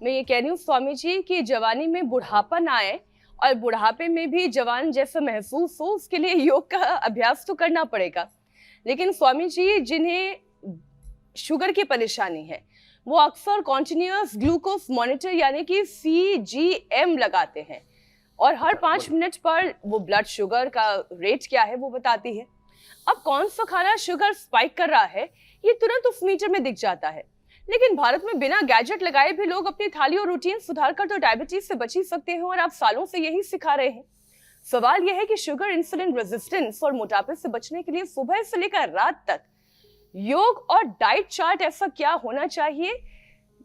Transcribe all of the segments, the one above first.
मैं ये कह रही हूँ स्वामी जी कि जवानी में बुढ़ापा ना आए और बुढ़ापे में भी जवान जैसा महसूस हो, उसके लिए योग का अभ्यास तो करना पड़ेगा। लेकिन स्वामी जी जिन्हें शुगर की परेशानी है वो अक्सर कॉन्टिन्यूअस ग्लूकोज मॉनिटर यानी कि CGM लगाते हैं और हर 5 मिनट पर वो ब्लड शुगर का रेट क्या है वो बताती है। अब कौन सा खाना शुगर स्पाइक कर रहा है ये तुरंत उस मीटर में दिख जाता है। लेकिन भारत में बिना गैजेट लगाए भी लोग अपनी थाली और रूटीन सुधार कर तो डायबिटीज से बच ही सकते हैं और आप सालों से यही सिखा रहे हैं। सवाल यह है कि शुगर, इंसुलिन रेजिस्टेंस और मोटापे से बचने के लिए सुबह से लेकर रात तक योग और डाइट चार्ट ऐसा क्या होना चाहिए?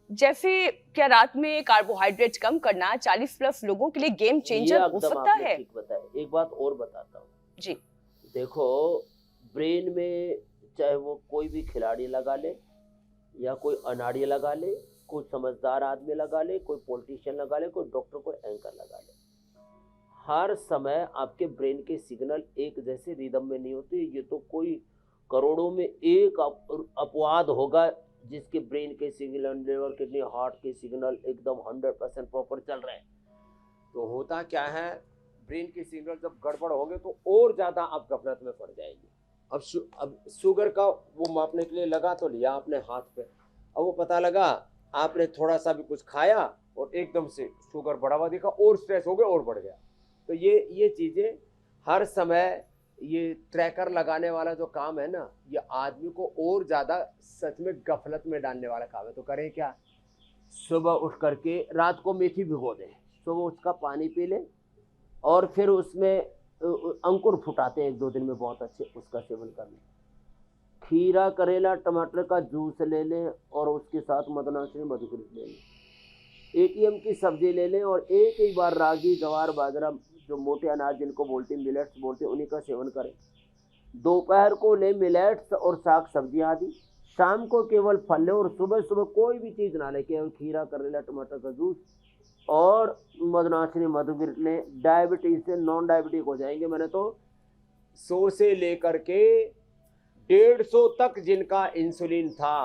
जैसे क्या रात में कार्बोहाइड्रेट कम करना 40+ लोगों के लिए गेम चेंजर हो सकता है? ठीक बताया। एक बात और बताता हूँ जी। देखो, ब्रेन में चाहे वो कोई भी खिलाड़ी लगा ले या कोई अनाड़ी लगा ले, कोई समझदार आदमी लगा ले, कोई पॉलिटिशियन लगा ले, कोई डॉक्टर, कोई एंकर लगा ले, हर समय आपके ब्रेन के सिग्नल एक जैसे रिदम में नहीं होते। ये तो कोई करोड़ों में एक अपवाद होगा जिसके ब्रेन के सिग्नल, लिवर, किडनी, हार्ट के सिग्नल एकदम 100% प्रॉपर चल रहे हैं। तो होता क्या है, ब्रेन के सिग्नल जब गड़बड़ होंगे तो और ज़्यादा आप गफलत में पड़ जाएंगे। अब शुगर का वो मापने के लिए लगा तो लिया आपने हाथ पे, अब वो पता लगा आपने थोड़ा सा भी कुछ खाया और एकदम से शुगर बढ़ा हुआ दिखा और स्ट्रेस हो गया और बढ़ गया। तो ये चीज़ें हर समय, ये ट्रैकर लगाने वाला जो काम है ना, ये आदमी को और ज़्यादा सच में गफलत में डालने वाला काम है। तो करें क्या, सुबह उठ करके रात को मेथी भिगो दें, सुबह उसका पानी पी लें और फिर उसमें अंकुर फुटाते हैं 1-2 दिन में बहुत अच्छे, उसका सेवन कर लें। खीरा, करेला, टमाटर का जूस ले लें और उसके साथ मदनाशनी मधुकृत ले लें। ATM की सब्जी ले लें और एक ही बार रागी, जवार, बाजरा, जो मोटे अनाज जिनको बोलते हैं, मिलेट्स बोलते हैं, उन्हीं का सेवन करें। दोपहर को लें मिलेट्स और साग सब्जियाँ आदि, शाम को केवल फल लें और सुबह सुबह कोई भी चीज़ ना लें, केवल खीरा, करेला, टमाटर का जूस और मदनाशनी मधुकृत लें। डायबिटीज से नॉन डायबिटिक हो जाएंगे। मैंने तो 100 से लेकर के 150 तक जिनका इंसुलिन था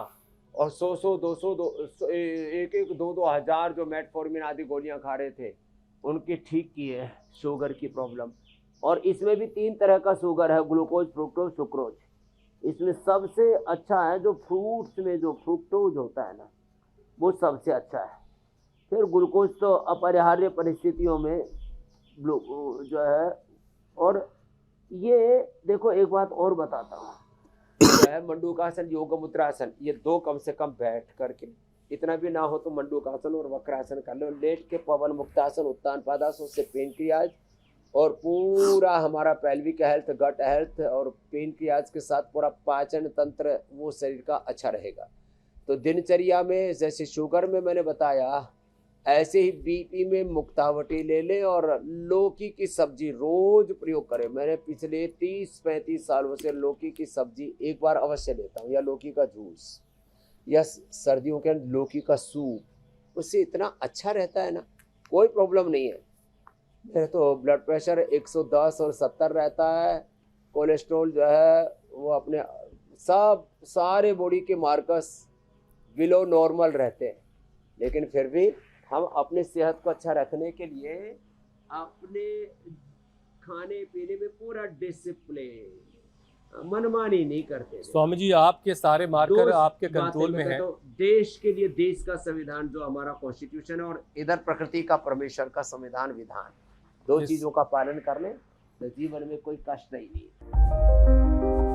और 100, 200, 2 हज़ार जो मेटफॉर्मिन आदि गोलियां खा रहे थे, उनकी ठीक की है शुगर की प्रॉब्लम। और इसमें भी 3 तरह का शुगर है, ग्लूकोज, फ्रुक्टोज, सुक्रोज। इसमें सबसे अच्छा है जो फ्रूट्स में जो फ्रुक्टोज होता है ना, वो सबसे अच्छा है। फिर ग्लूकोज तो अपरिहार्य परिस्थितियों में जो है। और ये देखो, एक बात और बताता हूँ, जो है मंडूकासन, योग मुद्रासन, ये 2 कम से कम बैठ करके, इतना भी ना हो तो मंडूकासन और वक्रासन कर लो। लेट के पवन मुक्तासन, उत्तान पादासन, उससे पेनक्रियाज और पूरा हमारा पैल्विक हेल्थ, गट हेल्थ और पेनक्रियाज के साथ पूरा पाचन तंत्र वो शरीर का अच्छा रहेगा। तो दिनचर्या में जैसे शुगर में मैंने बताया, ऐसे ही BP में मुक्तावटी ले लें और लौकी की सब्जी रोज प्रयोग करें। मैंने पिछले 30-35 सालों से लौकी की सब्जी एक बार अवश्य लेता हूँ, या लौकी का जूस, या सर्दियों के लौकी का सूप। उससे इतना अच्छा रहता है ना, कोई प्रॉब्लम नहीं है। मेरे तो ब्लड प्रेशर 110 और 70 रहता है, कोलेस्ट्रॉल जो है वो अपने सारे बॉडी के मार्कर्स बिलो नॉर्मल रहते हैं। लेकिन फिर भी हम अपने सेहत को अच्छा रखने के लिए अपने खाने पीने में पूरा डिसिप्लिन, मनमानी नहीं करते। स्वामी जी, आपके सारे मार्कर आपके कंट्रोल में है। तो देश के लिए देश का संविधान जो हमारा कॉन्स्टिट्यूशन है और इधर प्रकृति का, परमेश्वर का संविधान विधान, 2 चीजों का पालन कर लें तो जीवन में कोई कष्ट नहीं है।